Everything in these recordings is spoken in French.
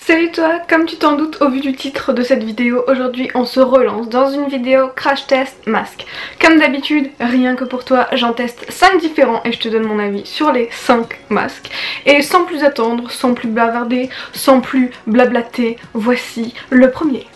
Salut toi, comme tu t'en doutes au vu du titre de cette vidéo, aujourd'hui on se relance dans une vidéo crash test masque. Comme d'habitude, rien que pour toi, j'en teste 5 différents et je te donne mon avis sur les 5 masques. Et sans plus attendre, sans plus bavarder, sans plus blablater, voici le premier.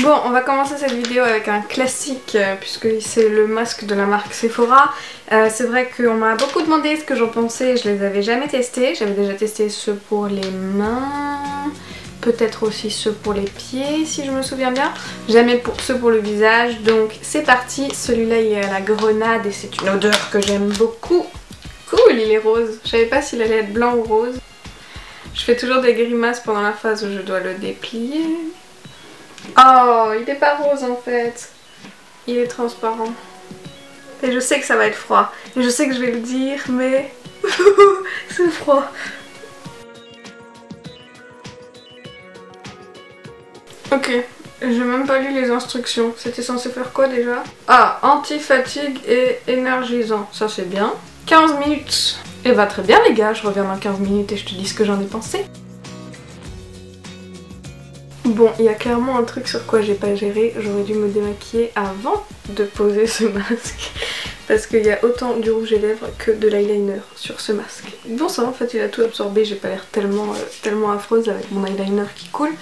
Bon, on va commencer cette vidéo avec un classique puisque c'est le masque de la marque Sephora. C'est vrai qu'on m'a beaucoup demandé ce que j'en pensais, je les avais jamais testés. J'avais déjà testé ceux pour les mains, peut-être aussi ceux pour les pieds si je me souviens bien. Jamais pour ceux pour le visage, donc c'est parti. Celui-là il est à la grenade et c'est une odeur que j'aime beaucoup. Cool, il est rose, je savais pas s'il allait être blanc ou rose. Je fais toujours des grimaces pendant la phase où je dois le déplier. Oh, il est pas rose en fait. Il est transparent. Et je sais que ça va être froid. Et je sais que je vais le dire, mais c'est froid. Ok, j'ai même pas lu les instructions. C'était censé faire quoi déjà? Ah, anti-fatigue et énergisant. Ça c'est bien. 15 minutes. Et bah très bien les gars, je reviens dans 15 minutes et je te dis ce que j'en ai pensé. Bon, il y a clairement un truc sur quoi j'ai pas géré, j'aurais dû me démaquiller avant de poser ce masque parce qu'il y a autant du rouge à lèvres que de l'eyeliner sur ce masque. Bon ça en fait il a tout absorbé, j'ai pas l'air tellement affreuse avec mon eyeliner qui coule.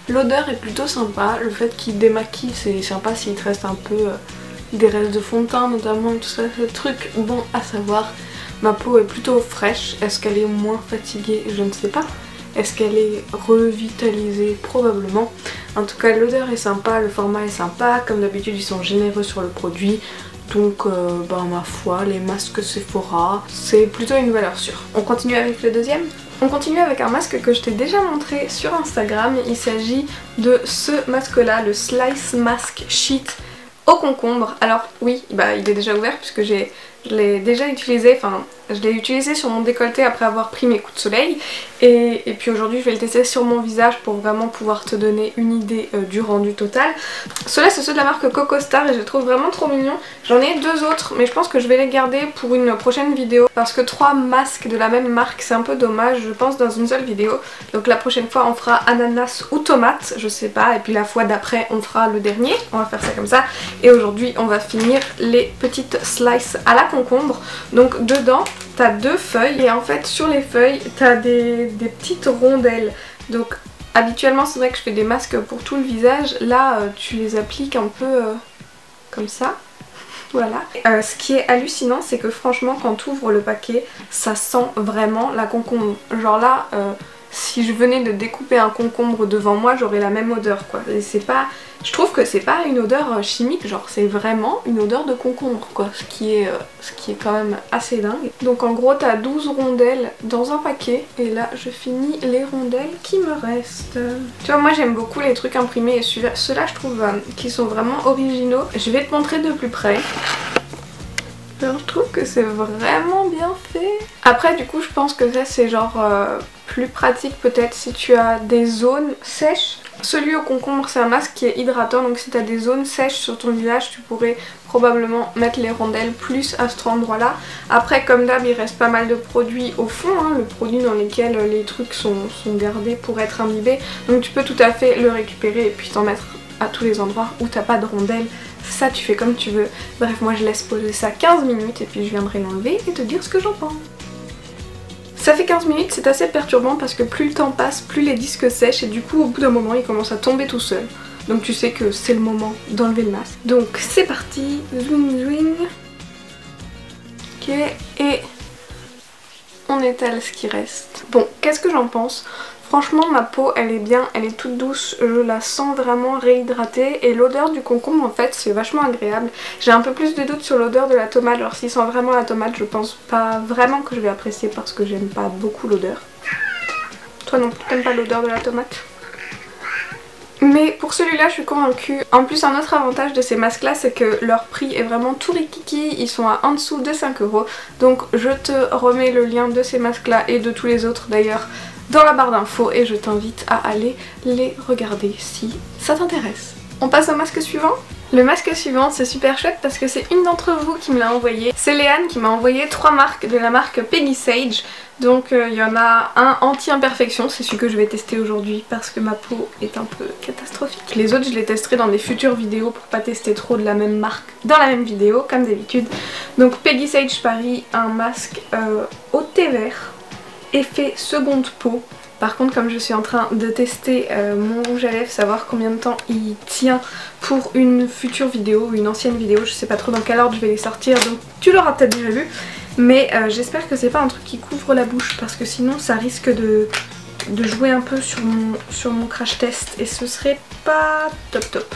L'odeur est plutôt sympa, le fait qu'il démaquille c'est sympa s'il te reste un peu des restes de fond de teint notamment, tout ça, ce truc bon à savoir. Ma peau est plutôt fraîche, est-ce qu'elle est moins fatiguée? Je ne sais pas. Est-ce qu'elle est revitalisée? Probablement. En tout cas l'odeur est sympa, le format est sympa, comme d'habitude ils sont généreux sur le produit. Donc ma foi, les masques Sephora, c'est plutôt une valeur sûre. On continue avec le deuxième? On continue avec un masque que je t'ai déjà montré sur Instagram. Il s'agit de ce masque là, le Slice Mask Sheet au concombre. Alors oui, il est déjà ouvert puisque je l'ai déjà utilisé, enfin je l'ai utilisé sur mon décolleté après avoir pris mes coups de soleil et puis aujourd'hui je vais le tester sur mon visage pour vraiment pouvoir te donner une idée du rendu total. Ceux-là c'est ceux de la marque Coco Star et je les trouve vraiment trop mignons. J'en ai deux autres mais je pense que je vais les garder pour une prochaine vidéo parce que 3 masques de la même marque c'est un peu dommage je pense dans une seule vidéo. Donc la prochaine fois on fera ananas ou tomate, je sais pas, et puis la fois d'après on fera le dernier, on va faire ça comme ça. Et aujourd'hui on va finir les petites slices à la concombre. Donc dedans t'as 2 feuilles et en fait sur les feuilles t'as des petites rondelles. Donc habituellement c'est vrai que je fais des masques pour tout le visage, là tu les appliques un peu comme ça. Voilà. Ce qui est hallucinant c'est que franchement quand tu ouvres le paquet ça sent vraiment la concombre. Genre là si je venais de découper un concombre devant moi j'aurais la même odeur quoi. Et c'est pas... Je trouve que c'est pas une odeur chimique, genre c'est vraiment une odeur de concombre quoi, ce qui est quand même assez dingue. Donc en gros t'as 12 rondelles dans un paquet et là je finis les rondelles qui me restent. Tu vois moi j'aime beaucoup les trucs imprimés et ceux-là je trouve qu'ils sont vraiment originaux. Je vais te montrer de plus près. Alors je trouve que c'est vraiment bien fait. Après du coup je pense que ça c'est genre plus pratique peut-être si tu as des zones sèches. Celui au concombre c'est un masque qui est hydratant donc si tu as des zones sèches sur ton visage tu pourrais probablement mettre les rondelles plus à cet endroit là. Après comme d'hab il reste pas mal de produits au fond, hein, le produit dans lequel les trucs sont gardés pour être imbibés. Donc tu peux tout à fait le récupérer et puis t'en mettre à tous les endroits où t'as pas de rondelles. Ça tu fais comme tu veux. Bref moi je laisse poser ça 15 minutes et puis je viendrai l'enlever et te dire ce que j'en pense. Ça fait 15 minutes, c'est assez perturbant parce que plus le temps passe, plus les disques sèchent et du coup au bout d'un moment ils commencent à tomber tout seuls. Donc tu sais que c'est le moment d'enlever le masque. Donc c'est parti, zwing zwing. Ok, et on étale ce qui reste. Bon, qu'est-ce que j'en pense ? Franchement ma peau elle est bien, elle est toute douce, je la sens vraiment réhydratée et l'odeur du concombre en fait c'est vachement agréable. J'ai un peu plus de doute sur l'odeur de la tomate, alors s'il sent vraiment la tomate je pense pas vraiment que je vais apprécier parce que j'aime pas beaucoup l'odeur. Toi non plus t'aimes pas l'odeur de la tomate? Mais pour celui-là je suis convaincue. En plus un autre avantage de ces masques là c'est que leur prix est vraiment tout rikiki, ils sont à en dessous de 5 €. Donc je te remets le lien de ces masques là et de tous les autres d'ailleurs dans la barre d'infos et je t'invite à aller les regarder si ça t'intéresse. On passe au masque suivant. Le masque suivant, c'est super chouette parce que c'est une d'entre vous qui me l'a envoyé. C'est Léane qui m'a envoyé 3 marques de la marque Peggy Sage. Donc il y en a un anti-imperfection, c'est celui que je vais tester aujourd'hui parce que ma peau est un peu catastrophique. Les autres je les testerai dans des futures vidéos pour pas tester trop de la même marque dans la même vidéo comme d'habitude. Donc Peggy Sage Paris, un masque au thé vert, effet seconde peau. Par contre, comme je suis en train de tester mon rouge à lèvres, savoir combien de temps il tient pour une future vidéo ou une ancienne vidéo, je sais pas trop dans quel ordre je vais les sortir, donc tu l'auras peut-être déjà vu. Mais j'espère que c'est pas un truc qui couvre la bouche parce que sinon ça risque de jouer un peu sur mon crash test et ce serait pas top top.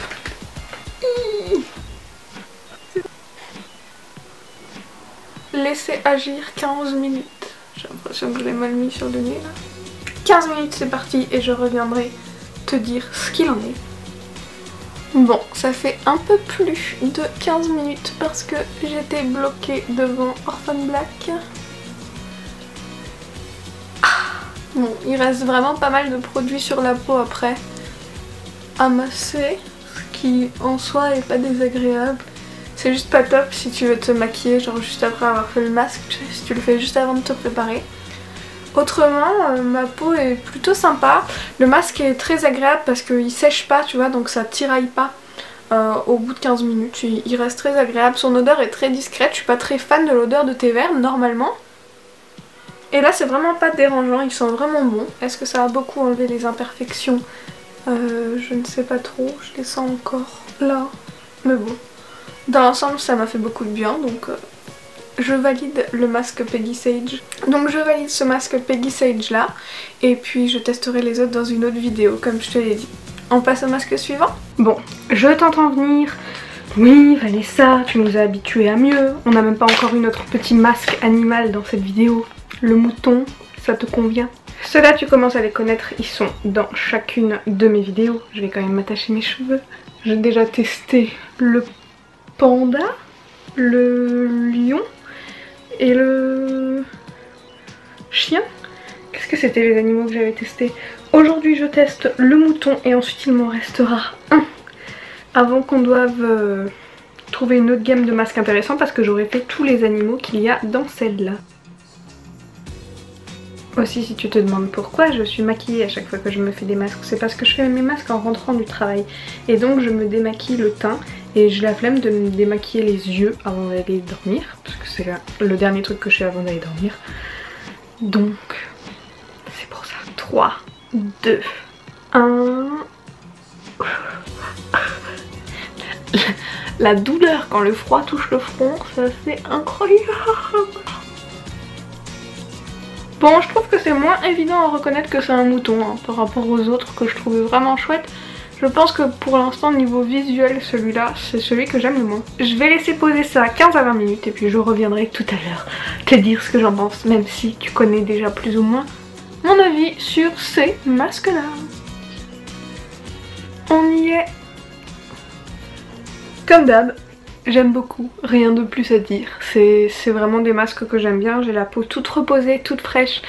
Laissez agir 15 minutes. J'ai l'impression que je l'ai mal mis sur le nez là. 15 minutes c'est parti et je reviendrai te dire ce qu'il en est. Bon, ça fait un peu plus de 15 minutes parce que j'étais bloquée devant Orphan Black. Bon, il reste vraiment pas mal de produits sur la peau après à masser, ce qui en soi est pas désagréable. C'est juste pas top si tu veux te maquiller genre juste après avoir fait le masque, si tu le fais juste avant de te préparer. Autrement, ma peau est plutôt sympa. Le masque est très agréable parce qu'il sèche pas, tu vois, donc ça tiraille pas au bout de 15 minutes. Il reste très agréable. Son odeur est très discrète. Je suis pas très fan de l'odeur de thé vert normalement. Et là, c'est vraiment pas dérangeant. Il sent vraiment bon. Est-ce que ça a beaucoup enlevé les imperfections? Je ne sais pas trop. Je les sens encore là. Mais bon. Dans l'ensemble, ça m'a fait beaucoup de bien. Donc... je valide le masque Peggy Sage. Donc je valide ce masque Peggy Sage là. Et puis je testerai les autres dans une autre vidéo comme je te l'ai dit. On passe au masque suivant. Bon, je t'entends venir. Oui Vanessa, tu nous as habitués à mieux. On n'a même pas encore eu notre petit masque animal dans cette vidéo. Le mouton, ça te convient? Ceux-là tu commences à les connaître, ils sont dans chacune de mes vidéos. Je vais quand même m'attacher mes cheveux. J'ai déjà testé le panda, le lion et le chien. Qu'est-ce que c'était les animaux que j'avais testés? Aujourd'hui je teste le mouton et ensuite il m'en restera un avant qu'on doive trouver une autre gamme de masques intéressants parce que j'aurais fait tous les animaux qu'il y a dans celle-là. Aussi si tu te demandes pourquoi je suis maquillée à chaque fois que je me fais des masques, c'est parce que je fais mes masques en rentrant du travail et donc je me démaquille le teint et j'ai la flemme de me démaquiller les yeux avant d'aller dormir parce que c'est le dernier truc que je fais avant d'aller dormir. Donc c'est pour ça. 3, 2, 1... La douleur quand le froid touche le front, ça c'est incroyable. Bon, je trouve que c'est moins évident à reconnaître que c'est un mouton hein, par rapport aux autres que je trouvais vraiment chouettes. Je pense que pour l'instant niveau visuel celui-là c'est celui que j'aime le moins. Je vais laisser poser ça 15 à 20 minutes et puis je reviendrai tout à l'heure te dire ce que j'en pense, même si tu connais déjà plus ou moins mon avis sur ces masques là. On y est. Comme d'hab, j'aime beaucoup, rien de plus à dire. C'est vraiment des masques que j'aime bien. J'ai la peau toute reposée, toute fraîche,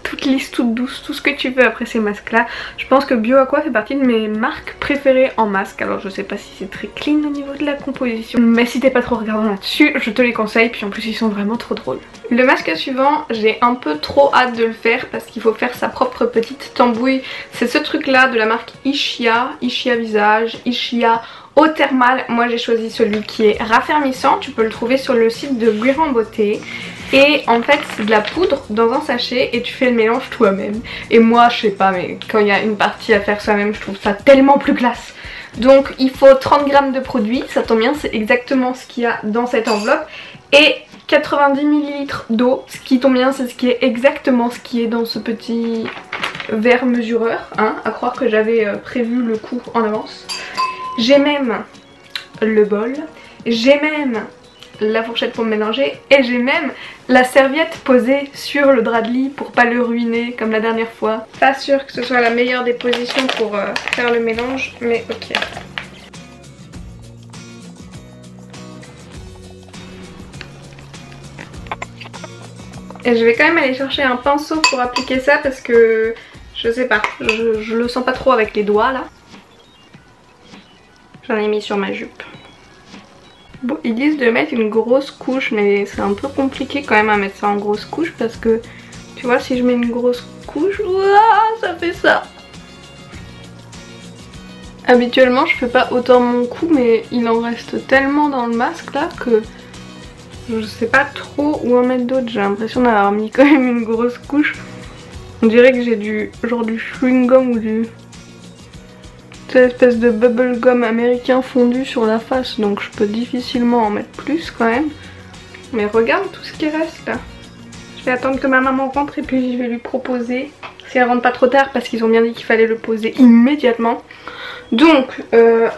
toute lisse, toute douce, tout ce que tu veux après ces masques là. Je pense que BioAqua fait partie de mes marques préférées en masque. Alors je sais pas si c'est très clean au niveau de la composition, mais si t'es pas trop regardant là-dessus, je te les conseille. Puis en plus ils sont vraiment trop drôles. Le masque suivant, j'ai un peu trop hâte de le faire parce qu'il faut faire sa propre petite tambouille. C'est ce truc là de la marque Ishia, Ishia Visage, Ishia Eau thermale. Moi j'ai choisi celui qui est raffermissant, tu peux le trouver sur le site de Guérand Beauté. Et en fait c'est de la poudre dans un sachet et tu fais le mélange toi-même. Et moi je sais pas mais quand il y a une partie à faire soi-même je trouve ça tellement plus classe. Donc il faut 30 g de produit, ça tombe bien c'est exactement ce qu'il y a dans cette enveloppe. Et 90 ml d'eau, ce qui tombe bien c'est ce qui est exactement ce qui est dans ce petit verre mesureur, hein, à croire que j'avais prévu le coup en avance. J'ai même le bol, j'ai même la fourchette pour me mélanger et j'ai même la serviette posée sur le drap de lit pour pas le ruiner comme la dernière fois. Pas sûr que ce soit la meilleure des positions pour faire le mélange, mais ok. Et je vais quand même aller chercher un pinceau pour appliquer ça parce que je sais pas, je le sens pas trop avec les doigts là. J'en ai mis sur ma jupe. Bon, ils disent de mettre une grosse couche, mais c'est un peu compliqué quand même à mettre ça en grosse couche parce que tu vois, si je mets une grosse couche, ouah, ça fait ça. Habituellement je fais pas autant mon cou, mais il en reste tellement dans le masque là que je sais pas trop où en mettre d'autres. J'ai l'impression d'avoir mis quand même une grosse couche. On dirait que j'ai du genre du chewing gum ou du... cette espèce de bubble gum américain fondu sur la face, donc je peux difficilement en mettre plus quand même. Mais regarde tout ce qui reste là. Je vais attendre que ma maman rentre et puis je vais lui proposer. Si elle rentre pas trop tard, parce qu'ils ont bien dit qu'il fallait le poser immédiatement. Donc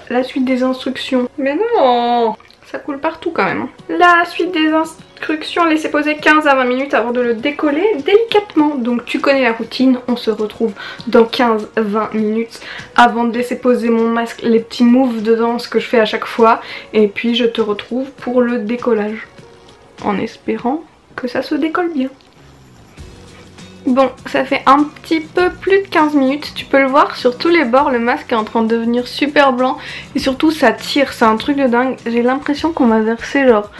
la suite des instructions. Mais non, ça coule partout quand même. La suite des instructions, laissez poser 15 à 20 minutes avant de le décoller délicatement. Donc tu connais la routine, on se retrouve dans 15-20 minutes avant de laisser poser mon masque, les petits moves de danse que je fais à chaque fois. Et puis je te retrouve pour le décollage. En espérant que ça se décolle bien. Bon, ça fait un petit peu plus de 15 minutes, tu peux le voir sur tous les bords, le masque est en train de devenir super blanc et surtout ça tire, c'est un truc de dingue. J'ai l'impression qu'on m'a versé genre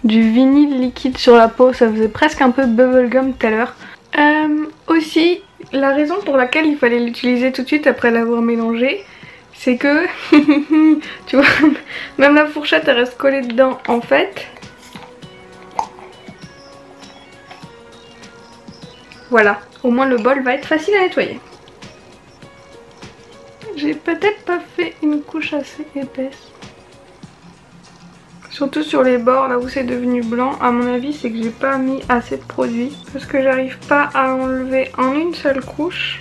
du vinyle liquide sur la peau, ça faisait presque un peu bubblegum tout à l'heure. Aussi, la raison pour laquelle il fallait l'utiliser tout de suite après l'avoir mélangé, c'est que, tu vois, même la fourchette elle reste collée dedans en fait. Voilà, au moins le bol va être facile à nettoyer. J'ai peut-être pas fait une couche assez épaisse. Surtout sur les bords, là où c'est devenu blanc, à mon avis c'est que j'ai pas mis assez de produit. Parce que j'arrive pas à enlever en une seule couche.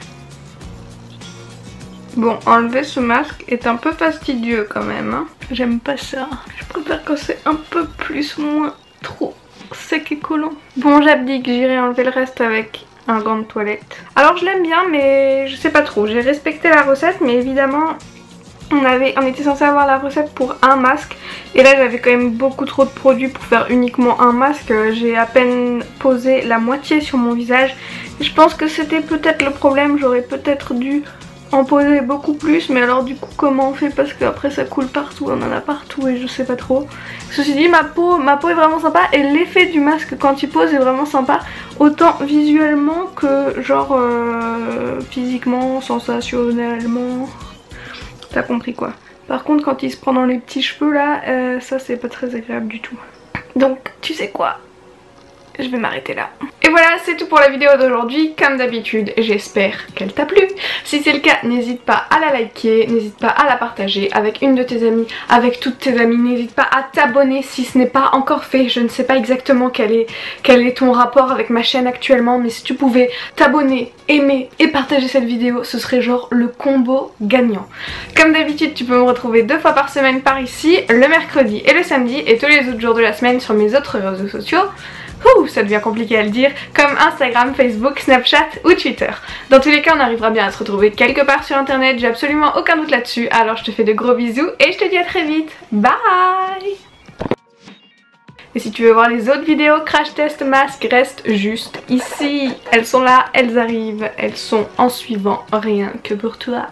Bon, enlever ce masque est un peu fastidieux quand même. Hein. J'aime pas ça. Je préfère quand c'est un peu plus, moins trop sec et collant. Bon, j'abdique, j'irai enlever le reste avec un gant de toilette. Alors je l'aime bien mais je sais pas trop, j'ai respecté la recette mais évidemment on était censé avoir la recette pour un masque et là j'avais quand même beaucoup trop de produits pour faire uniquement un masque. J'ai à peine posé la moitié sur mon visage et je pense que c'était peut-être le problème, j'aurais peut-être dû en poser beaucoup plus, mais alors du coup comment on fait parce qu'après ça coule partout, on en a partout et je sais pas trop. Ceci dit ma peau est vraiment sympa et l'effet du masque quand il pose est vraiment sympa, autant visuellement que genre physiquement, sensationnellement, t'as compris quoi. Par contre quand il se prend dans les petits cheveux là, ça c'est pas très agréable du tout. Donc tu sais quoi, je vais m'arrêter là. Et voilà, c'est tout pour la vidéo d'aujourd'hui. Comme d'habitude, j'espère qu'elle t'a plu. Si c'est le cas, n'hésite pas à la liker, n'hésite pas à la partager avec une de tes amies, avec toutes tes amies. N'hésite pas à t'abonner si ce n'est pas encore fait. Je ne sais pas exactement quel est ton rapport avec ma chaîne actuellement, mais si tu pouvais t'abonner, aimer et partager cette vidéo, ce serait genre le combo gagnant. Comme d'habitude, tu peux me retrouver 2 fois par semaine par ici, le mercredi et le samedi, et tous les autres jours de la semaine sur mes autres réseaux sociaux. Ouh, ça devient compliqué à le dire, comme Instagram, Facebook, Snapchat ou Twitter. Dans tous les cas, on arrivera bien à se retrouver quelque part sur internet, j'ai absolument aucun doute là-dessus. Alors je te fais de gros bisous et je te dis à très vite. Bye! Et si tu veux voir les autres vidéos crash test masque, reste juste ici. Elles sont là, elles arrivent, elles sont en suivant, rien que pour toi.